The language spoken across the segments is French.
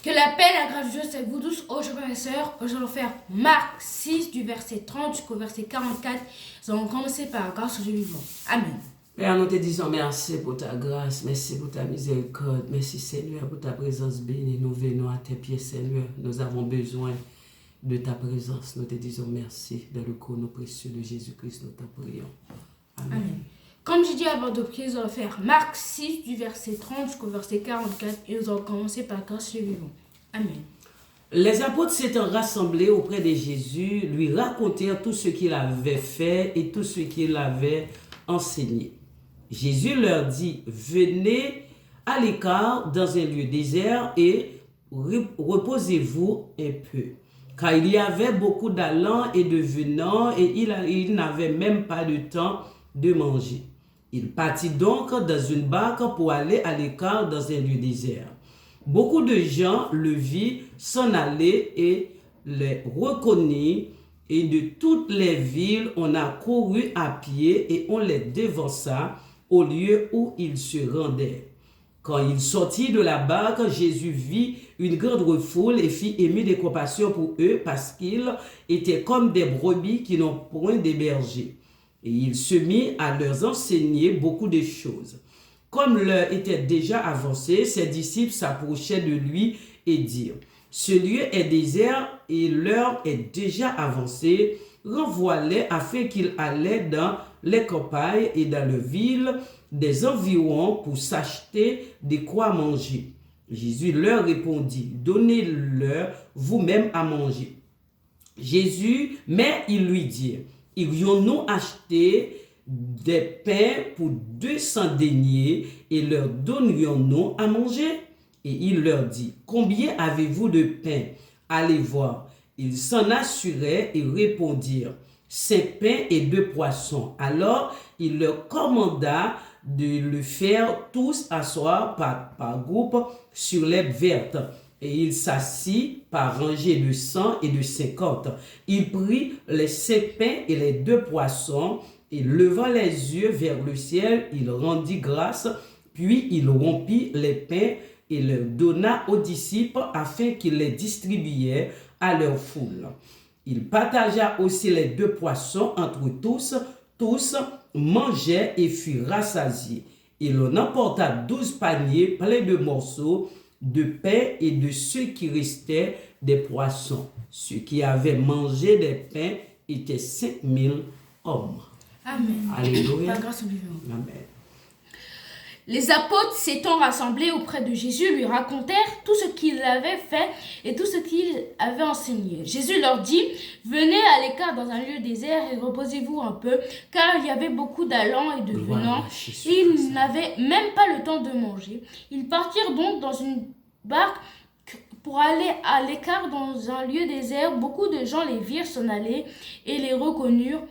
Que la paix et la grâce de Dieu soient avec vous tous, ô frères et sœurs. Nous allons faire Marc 6 du verset 30 jusqu'au verset 44. Nous allons commencer par la grâce du vivant. Amen. Père, nous te disons merci pour ta grâce, merci pour ta miséricorde, merci Seigneur pour ta présence bénie. Nous venons à tes pieds, Seigneur. Nous avons besoin de ta présence. Nous te disons merci dans le nom précieux de Jésus-Christ. Nous t'en prions. Amen. Amen. Comme j'ai dit avant de prier, nous allons faire Marc 6 du verset 30 jusqu'au verset 44 et nous allons commencer par la grâce du vivant. Amen. Les apôtres s'étant rassemblés auprès de Jésus, lui racontèrent tout ce qu'il avait fait et tout ce qu'il avait enseigné. Jésus leur dit, venez à l'écart dans un lieu désert et reposez-vous un peu. Car il y avait beaucoup d'allants et de venants et il n'avait même pas de temps de manger. Il partit donc dans une barque pour aller à l'écart dans un lieu désert. Beaucoup de gens le virent s'en aller et les reconnurent, et de toutes les villes on a couru à pied et on les devança au lieu où ils se rendaient. Quand il sortit de la barque, Jésus vit une grande foule et fit ému de compassion pour eux parce qu'ils étaient comme des brebis qui n'ont point de berger. Et il se mit à leur enseigner beaucoup de choses. Comme l'heure était déjà avancée, ses disciples s'approchaient de lui et dirent, « Ce lieu est désert et l'heure est déjà avancée. Renvoie-les afin qu'ils allaient dans les campagnes et dans les villes des environs pour s'acheter de quoi manger. » Jésus leur répondit, « Donnez-leur vous-même à manger. » Mais ils lui dirent, « Irions-nous acheter des pains pour 200 deniers et leur donnerions-nous à manger? » Et il leur dit, « Combien avez-vous de pain? Allez voir. » Ils s'en assuraient et répondirent, « 5 pains et 2 poissons. » Alors il leur commanda de le faire tous asseoir par groupe sur l'herbe verte. Et il s'assit par rangées de 100 et de 50. Il prit les 5 pains et les 2 poissons, et levant les yeux vers le ciel, il rendit grâce, puis il rompit les pains et les donna aux disciples afin qu'ils les distribuaient à leur foule. Il partagea aussi les 2 poissons entre tous. Tous mangeaient et furent rassasiés. Il en emporta 12 paniers pleins de morceaux de pain et de ceux qui restaient des poissons. Ceux qui avaient mangé des pains étaient 5000 hommes. Amen. Alléluia. Par grâce au vivant. Amen. Les apôtres s'étant rassemblés auprès de Jésus lui racontèrent tout ce qu'il avait fait et tout ce qu'il avait enseigné. Jésus leur dit, venez à l'écart dans un lieu désert et reposez-vous un peu, car il y avait beaucoup d'allants et de venants, et ils n'avaient même pas le temps de manger. Ils partirent donc dans une barque pour aller à l'écart dans un lieu désert. Beaucoup de gens les virent s'en aller et les reconnurent.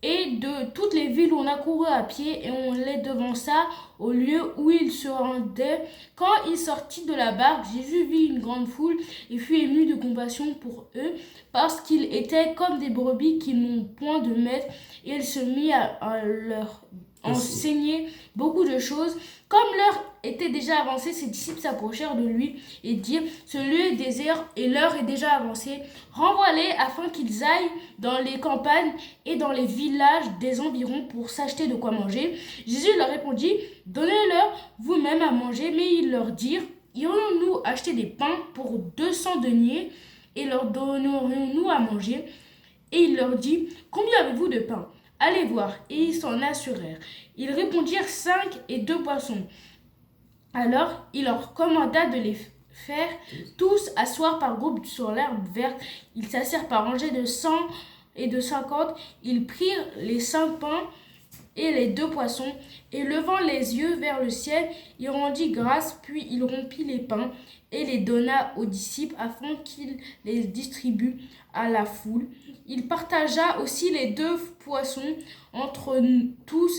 Et de toutes les villes, on a couru à pied et on les devança au lieu où ils se rendaient. Quand il sortit de la barque, Jésus vit une grande foule et fut ému de compassion pour eux, parce qu'ils étaient comme des brebis qui n'ont point de maître. Et il se mit à leur enseigner beaucoup de choses. Comme l'heure était déjà avancée, ses disciples s'approchèrent de lui et dirent, « Ce lieu est désert et l'heure est déjà avancée. Renvoie-les afin qu'ils aillent dans les campagnes et dans les villages des environs pour s'acheter de quoi manger. » Jésus leur répondit, « Donnez-leur vous-même à manger. » Mais ils leur dirent, « Irions-nous acheter des pains pour 200 deniers et leur donnerions-nous à manger ?» Et il leur dit, « Combien avez-vous de pain ? Allez voir. » Et ils s'en assurèrent. Ils répondirent, 5 et 2 poissons. Alors il leur commanda de les faire tous asseoir par groupe sur l'herbe verte. Ils s'assirent par rangées de 100 et de 50. Ils prirent les 5 pains et les 2 poissons, et levant les yeux vers le ciel, il rendit grâce, puis il rompit les pains et les donna aux disciples afin qu'ils les distribuent à la foule. Il partagea aussi les 2 poissons entre tous.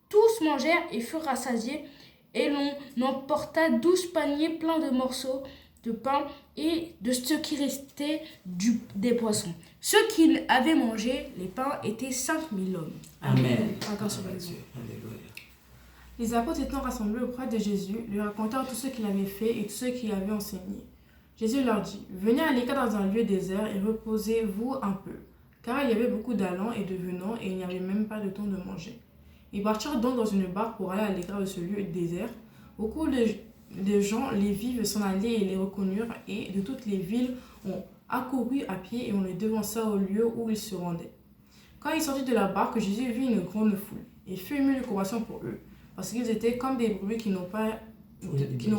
Tous mangèrent et furent rassasiés, et l'on emporta 12 paniers pleins de morceaux de pain et de ce qui restait des poissons. Ceux qui avaient mangé les pains étaient 5000 hommes. Amen. Alléluia. Les apôtres étant rassemblés auprès de Jésus, lui racontèrent tout ce qu'il avait fait et tout ce qu'il avait enseigné. Jésus leur dit, venez à l'écart dans un lieu désert et reposez-vous un peu. Car il y avait beaucoup d'allants et de venants et il n'y avait même pas de temps de manger. Ils partirent donc dans une barque pour aller à l'écart de ce lieu désert. Beaucoup de gens les vivent s'en aller et les reconnurent et de toutes les villes ont accouru à pied et on les devança au lieu où ils se rendaient. Quand il sortit de la barque, Jésus vit une grande foule et fut ému de compassion pour eux, parce qu'ils étaient comme des brebis qui n'ont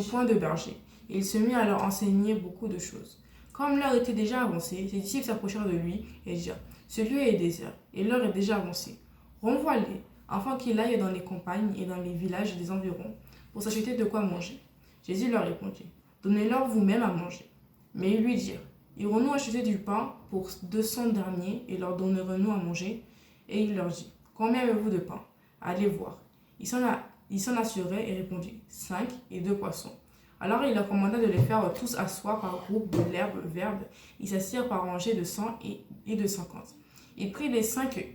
point de berger. Et il se mit à leur enseigner beaucoup de choses. Comme l'heure était déjà avancée, ses disciples s'approchèrent de lui et dirent, ce lieu est désert et l'heure est déjà avancée. Renvoie-les, afin qu'ils aillent dans les campagnes et dans les villages des environs pour s'acheter de quoi manger. Jésus leur répondit, donnez-leur vous-même à manger. Mais ils lui dirent, irons-nous acheter du pain pour 200 deniers et leur donnerons-nous à manger? Et il leur dit, combien avez-vous de pain? Allez voir. Ils s'en assuraient et répondit, 5 et 2 poissons. Alors il leur commanda de les faire tous asseoir par groupe de l'herbe verte. Ils s'assirent par rangées de 100 et de 50. Il prit les cinq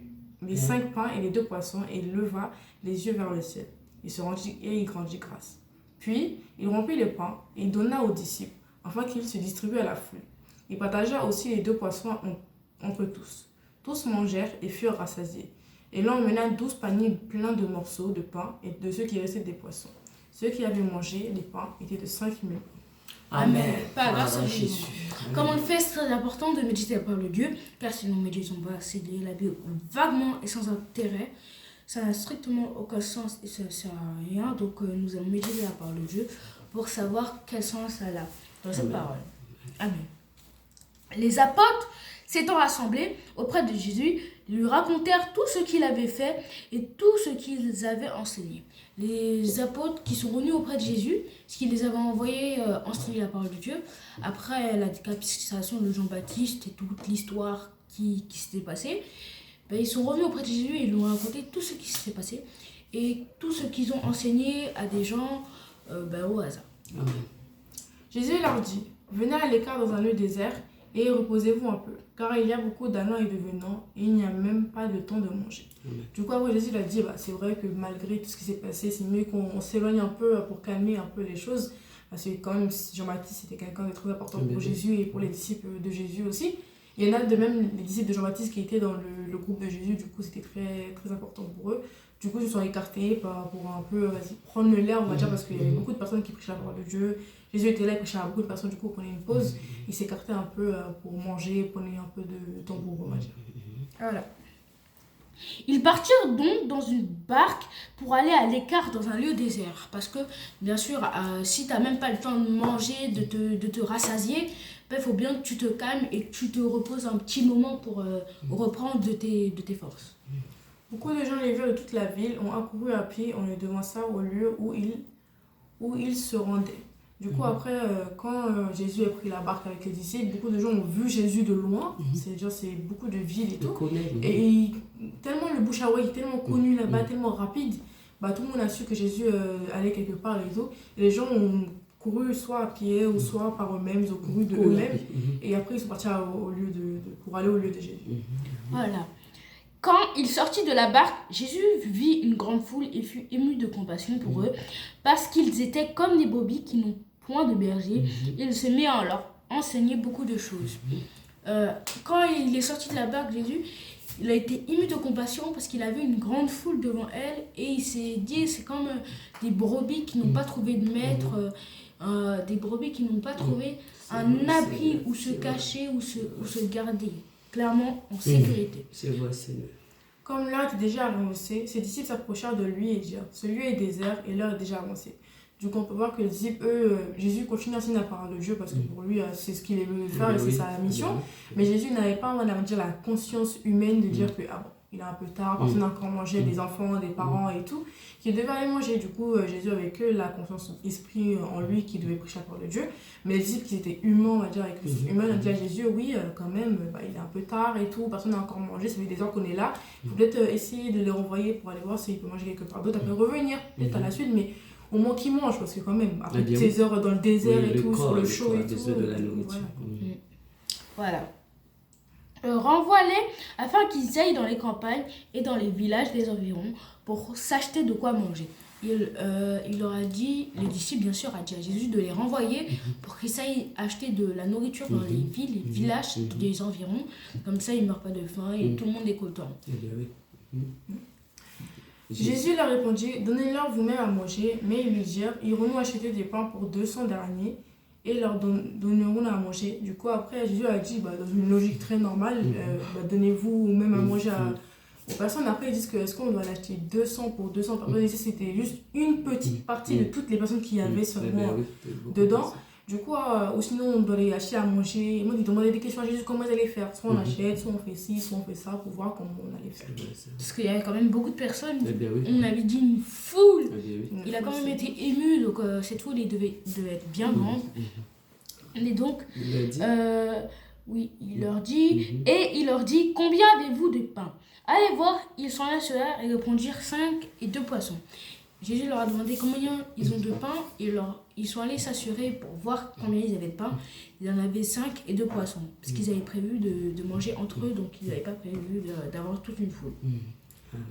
pains et les 2 poissons et leva les yeux vers le ciel. Il se rendit et il rendit grâce. Puis il rompit les pains et il donna aux disciples, afin qu'ils se distribuent à la foule. Il partagea aussi les 2 poissons entre tous. Tous mangèrent et furent rassasiés. Et l'on emmena 12 paniers pleins de morceaux de pain et de ceux qui restaient des poissons. Ceux qui avaient mangé les pains étaient de 5000. Amen. Pas grâce à Jésus. Jésus. Comme on le fait, c'est très important de méditer la parole de Dieu, car si nous méditons pas, c'est lire la Bible vaguement et sans intérêt. Ça n'a strictement aucun sens et ça ne sert à rien. Donc nous allons méditer la parole de Dieu pour savoir quel sens elle a dans cette parole. Amen. Les apôtres s'étant rassemblés auprès de Jésus, lui racontèrent tout ce qu'il avait fait et tout ce qu'ils avaient enseigné. Les apôtres qui sont venus auprès de Jésus, ce qui les avait envoyés enseigner la parole de Dieu, après la décapitation de Jean-Baptiste et toute l'histoire qui s'était passée, ils sont revenus auprès de Jésus et ils lui ont raconté tout ce qui s'était passé et tout ce qu'ils ont enseigné à des gens au hasard. Amen. Jésus leur dit, venez à l'écart dans un lieu désert et reposez-vous un peu, car il y a beaucoup d'allants et de venants et il n'y a même pas de temps de manger. Amen. Du coup, après, Jésus a dit, c'est vrai que malgré tout ce qui s'est passé, c'est mieux qu'on s'éloigne un peu pour calmer un peu les choses, parce que quand même, Jean-Baptiste était quelqu'un de très important pour Jésus et pour les disciples de Jésus aussi. Il y en a de même les disciples de Jean-Baptiste qui étaient dans le groupe de Jésus, du coup c'était très, très important pour eux. Du coup ils se sont écartés pour un peu prendre l'air, on va dire, parce qu'il y avait beaucoup de personnes qui prêchaient la parole de Dieu. Jésus était là, il prêchait à beaucoup de personnes, du coup on prenait une pause, il s'écartait un peu pour manger, prenait un peu de temps pour eux, on va dire. Voilà. Ils partirent donc dans une barque pour aller à l'écart dans un lieu désert. Parce que, bien sûr, si tu n'as même pas le temps de manger, de te rassasier, il faut bien que tu te calmes et que tu te reposes un petit moment pour reprendre de tes forces. Beaucoup de gens les virent de toute la ville, ont accouru à pied, on les devança au lieu où ils se rendaient. Du coup, après, quand Jésus a pris la barque avec les disciples, beaucoup de gens ont vu Jésus de loin. C'est-à-dire, c'est beaucoup de villes et tout. Et tellement le bouche à oreille est tellement connu là-bas, tellement rapide, tout le monde a su que Jésus allait quelque part et tout. Et les gens ont couru soit à pied ou soit par eux-mêmes, ils ont couru de eux-mêmes. Et après, ils sont partis pour aller au lieu de Jésus. Voilà. Quand il sortit de la barque, Jésus vit une grande foule et fut ému de compassion pour eux, parce qu'ils étaient comme des brebis qui n'ont point de berger. Il se mit à leur enseigner beaucoup de choses. Quand il est sorti de la barque, Jésus, il a été ému de compassion parce qu'il avait une grande foule devant elle et il s'est dit, c'est comme des brebis qui n'ont pas trouvé de maître, des brebis qui n'ont pas trouvé un abri où se cacher, où se garder. Clairement en sécurité. C'est vrai, Seigneur. Comme l'heure était déjà avancée, ses disciples s'approchèrent de lui et dirent, ce lieu est désert et l'heure est déjà avancée. Du coup, on peut voir que les disciples, Jésus continue à enseigner la parole de Dieu parce que pour lui, c'est ce qu'il veut faire et c'est sa mission. Mais Jésus n'avait pas, on va dire, la conscience humaine de dire que il est un peu tard, personne n'a encore mangé, des enfants, des parents et tout, qui devaient aller manger. Du coup, Jésus avait que la conscience esprit en lui qui devait prêcher la parole de Dieu. Mais les disciples qui étaient humains, on va dire, avec l'esprit humain, ont dit à Jésus, oui, quand même, il est un peu tard et tout, personne n'a encore mangé, ça fait des heures qu'on est là. Il faut peut-être essayer de les renvoyer pour aller voir s'il peut manger quelque part d'autre, après revenir, peut-être à la suite, mais au moins qu'ils mangent, parce que quand même, après toutes ces heures dans le désert et tout, sur le chaud et tout. De la nourriture. Voilà. Renvoie-les afin qu'ils aillent dans les campagnes et dans les villages des environs pour s'acheter de quoi manger. il leur a dit, les disciples bien sûr, a dit à Jésus de les renvoyer pour qu'ils aillent acheter de la nourriture dans les villes, les villages des environs. Comme ça, ils ne meurent pas de faim et tout le monde est content. Eh bien oui. Jésus leur répondit, donnez-leur vous-même à manger. Mais ils lui dirent, irons-nous acheter des pains pour 200 derniers et leur donnerons à manger. Du coup, après, Jésus a dit, dans une logique très normale, donnez-vous même à manger aux personnes. Après, ils disent que est-ce qu'on doit l'acheter 200 pour 200 personnes. Ici, c'était juste une petite partie de toutes les personnes qui y avaient seulement dedans. Du coup, ou sinon, on doit les acheter à manger. Et moi, ils demandaient des questions à Jésus, comment ils allaient faire. Soit on achète, soit on fait ci, soit on fait ça, pour voir comment on allait faire. Parce qu'il y avait quand même beaucoup de personnes. Eh bien oui. On avait dit une foule. Eh bien oui. Il a quand même été ému, donc cette foule devait être bien grande. Et donc, Il a dit. oui, il leur dit, et il leur dit, combien avez-vous de pain? Allez voir, ils sont là, ceux-là, et répondirent 5 et 2 poissons. Jésus leur a demandé combien ils ont de pain, et ils sont allés s'assurer pour voir combien ils avaient de pain. Ils en avaient 5 et 2 poissons, parce qu'ils avaient prévu de manger entre eux, donc ils n'avaient pas prévu d'avoir toute une foule.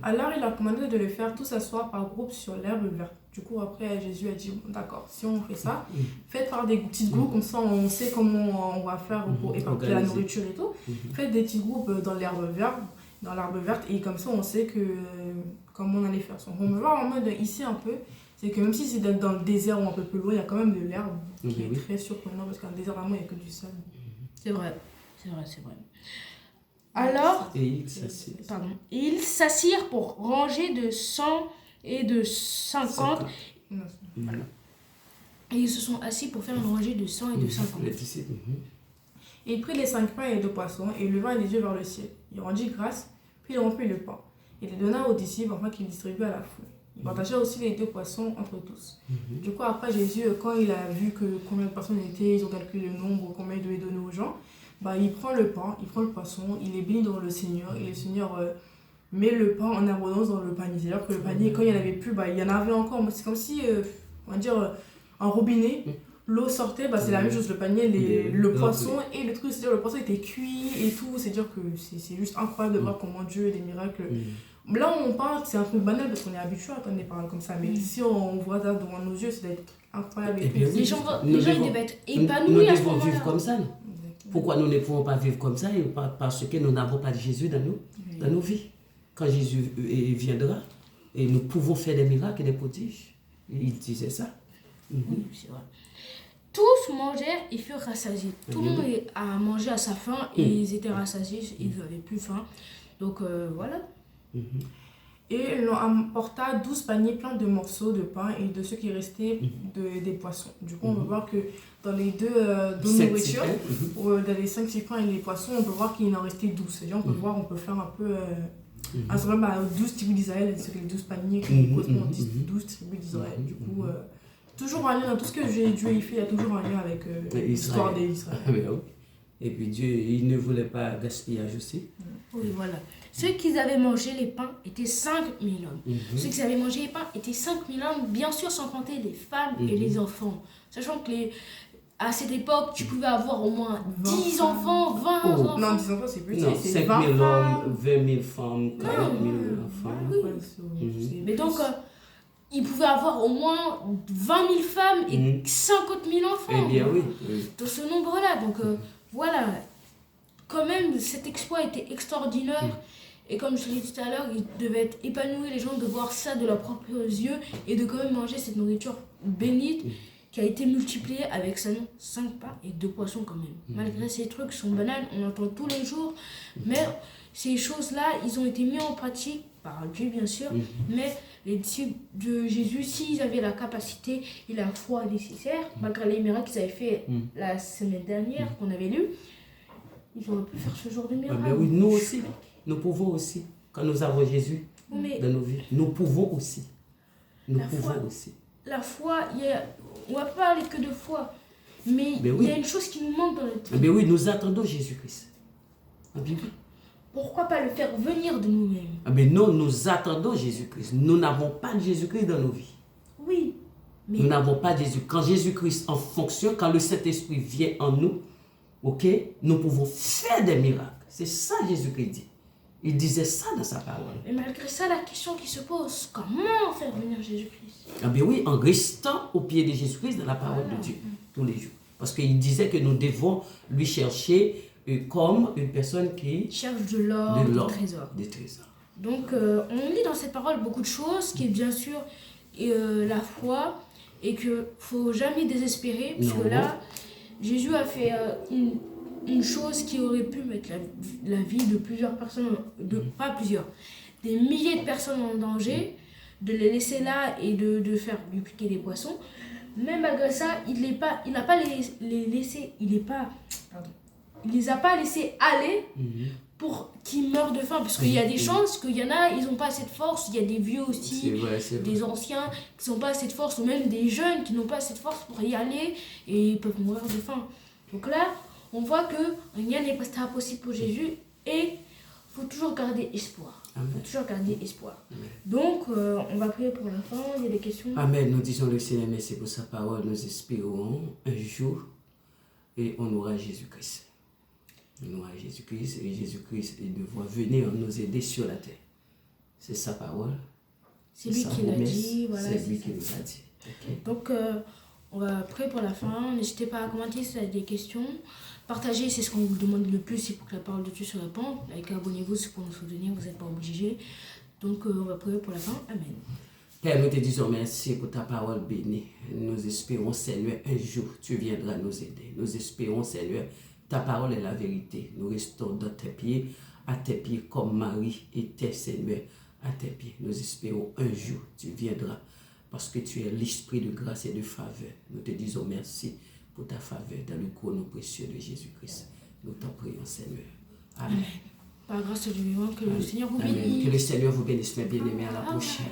Alors il a commandé de les faire tous s'asseoir par groupe sur l'herbe verte. Du coup, après, Jésus a dit, d'accord, si on fait ça, faites par des petits groupes, comme ça on sait comment on va faire pour éparpiller la nourriture et tout. Faites des petits groupes dans l'herbe verte, et comme ça on sait comment on allait faire ça. On peut voir en mode ici un peu, c'est que même si c'est dans le désert ou un peu plus loin, il y a quand même de l'herbe qui est très surprenant, parce qu'un désert vraiment il n'y a que du sable. C'est vrai. Alors, Et ils s'assirent pour ranger de 100 et de 50. Et ils se sont assis pour faire une rangée de 100 et de 50. Les disciples. Et il prit les 5 pains et les 2 poissons et leva les yeux vers le ciel. Il rendit grâce, puis il rompit le pain. Il les donna aux disciples afin qu'ils distribuent à la foule. Il partagea aussi les 2 poissons entre tous. Du coup, après Jésus, quand il a vu combien de personnes étaient, ils ont calculé le nombre, combien il devait donner aux gens, il prend le pain, il prend le poisson, il les bénit devant le Seigneur, et le Seigneur met le pain en abondance dans le panier. C'est-à-dire que le panier, quand il n'y en avait plus, il y en avait encore. C'est comme si, on va dire, un robinet, l'eau sortait, c'est la même chose, le panier, le poisson et le truc, c'est-à-dire le poisson était cuit et tout. C'est-à-dire que c'est juste incroyable de voir comment Dieu a des miracles. Là où on parle, c'est un truc banal parce qu'on est habitué à entendre des paroles comme ça, mais si on voit ça devant nos yeux, c'est d'être incroyable. Les gens ils devaient être épanouis à ce moment-là. Nous devons vivre comme ça. Pourquoi nous ne pouvons pas vivre comme ça? Parce que nous n'avons pas de Jésus dans nos vies. Quand Jésus viendra, et nous pouvons faire des miracles et des prodiges. Il disait ça. Oui, c'est vrai. Tous mangèrent et furent rassasiés. Tout le monde a mangé à sa faim et ils étaient rassasiés, ils n'avaient plus faim. Donc voilà. Et l'on apporta 12 paniers pleins de morceaux de pain et de ce qui restait des poissons. Du coup, on peut voir que dans les deux nourritures, dans les 5 pains et les poissons, on peut voir qu'il en restait 12. C'est-à-dire, on peut faire un peu... un problème à 12 tribus d'Israël, c'est les 12 paniers qui correspondent aux 12 tribus d'Israël. Du coup, toujours un lien, dans tout ce que Dieu a fait, il y a toujours un lien avec l'histoire d'Israël. Et puis Dieu, il ne voulait pas gaspillage aussi. Oui, voilà. Ceux qui avaient mangé les pains étaient 5000 hommes. Ceux qui avaient mangé les pains étaient 5000 hommes, bien sûr sans compter les femmes et les enfants. Sachant que à cette époque, tu pouvais avoir au moins 10 enfants, 20 enfants. Non, 10 enfants, c'est plus. Non, 5 000 hommes, 20 000 femmes, 40 000 enfants. Oui. Mais donc, ils pouvaient avoir au moins 20 000 femmes et 50 000 enfants. Eh bien oui. Dans ce nombre-là. Donc voilà. Quand même, cet exploit était extraordinaire. Et comme je l'ai dit tout à l'heure, ils devaient être épanouis, les gens, de voir ça de leurs propres yeux et de quand même manger cette nourriture bénite qui a été multipliée avec seulement 5 pains et 2 poissons quand même. Malgré ces trucs sont banals, on entend tous les jours, mais ces choses-là, ils ont été mis en pratique par Dieu bien sûr, mais les disciples de Jésus, s'ils avaient la capacité et la foi nécessaire, malgré les miracles qu'ils avaient fait la semaine dernière qu'on avait lu, ils auraient pu faire ce genre de miracle. Oui, nous aussi, nous pouvons aussi, quand nous avons Jésus dans nos vies, nous pouvons aussi. La foi, on ne va pas parler que de foi, mais il y a une chose qui nous manque dans notre vie. Mais oui, nous attendons Jésus-Christ. Pourquoi pas le faire venir de nous-mêmes? Mais non, nous attendons Jésus-Christ. Nous n'avons pas de Jésus-Christ dans nos vies. Oui. Mais... Nous n'avons pas de Jésus. Quand Jésus-Christ en fonction, quand le Saint-Esprit vient en nous, nous pouvons faire des miracles. C'est ça Jésus-Christ dit. Il disait ça dans sa parole. Mais malgré ça, la question qui se pose, comment faire venir Jésus-Christ? Ah bien oui, en restant au pied de Jésus-Christ dans la parole de Dieu, tous les jours. Parce qu'il disait que nous devons lui chercher comme une personne qui Cherche de l'or, du trésor. Des trésors. Donc, on lit dans cette parole beaucoup de choses, qui est bien sûr la foi, et qu'il ne faut jamais désespérer, puisque là, Jésus a fait une chose qui aurait pu mettre la vie de plusieurs personnes, pas plusieurs, des milliers de personnes en danger, de les laisser là et de faire dupliquer des poissons. Mais malgré ça, il n'a pas les laissé, il les a pas laissés aller pour qu'ils meurent de faim, parce qu'il y a des chances qu'il y en a, ils n'ont pas assez de force, il y a des vieux aussi, des anciens qui n'ont pas assez de force, ou même des jeunes qui n'ont pas assez de force pour y aller et ils peuvent mourir de faim. Donc là, on voit que rien n'est pas impossible pour Jésus et il faut toujours garder espoir. Donc, on va prier pour la fin, il y a des questions. Amen, nous disons le Seigneur merci pour sa parole, nous espérons un jour et on aura Jésus-Christ. On aura Jésus-Christ et Jésus-Christ devra venir nous aider sur la terre. C'est sa parole. C'est lui qui l'a dit. Voilà, c'est lui qui nous a dit. Okay. Donc, on va prier pour la fin. N'hésitez pas à commenter si vous avez des questions. Partagez, c'est ce qu'on vous demande le plus, c'est pour que la parole de Dieu se répande. Like, abonnez-vous, c'est pour nous soutenir, vous n'êtes pas obligés. Donc, on va prier pour la fin. Amen. Père, nous te disons merci pour ta parole bénie. Nous espérons, Seigneur, un jour, tu viendras nous aider. Nous espérons, Seigneur, ta parole est la vérité. Nous restons dans tes pieds, à tes pieds, comme Marie était, Seigneur, à tes pieds. Nous espérons, un jour, tu viendras, parce que tu es l'esprit de grâce et de faveur. Nous te disons merci pour ta faveur dans le nom précieux de Jésus-Christ. Nous t'en prions, Seigneur. Amen. Par grâce du vivant, que le Seigneur vous bénisse. Que le Seigneur vous bénisse, mes bien-aimés. À la prochaine.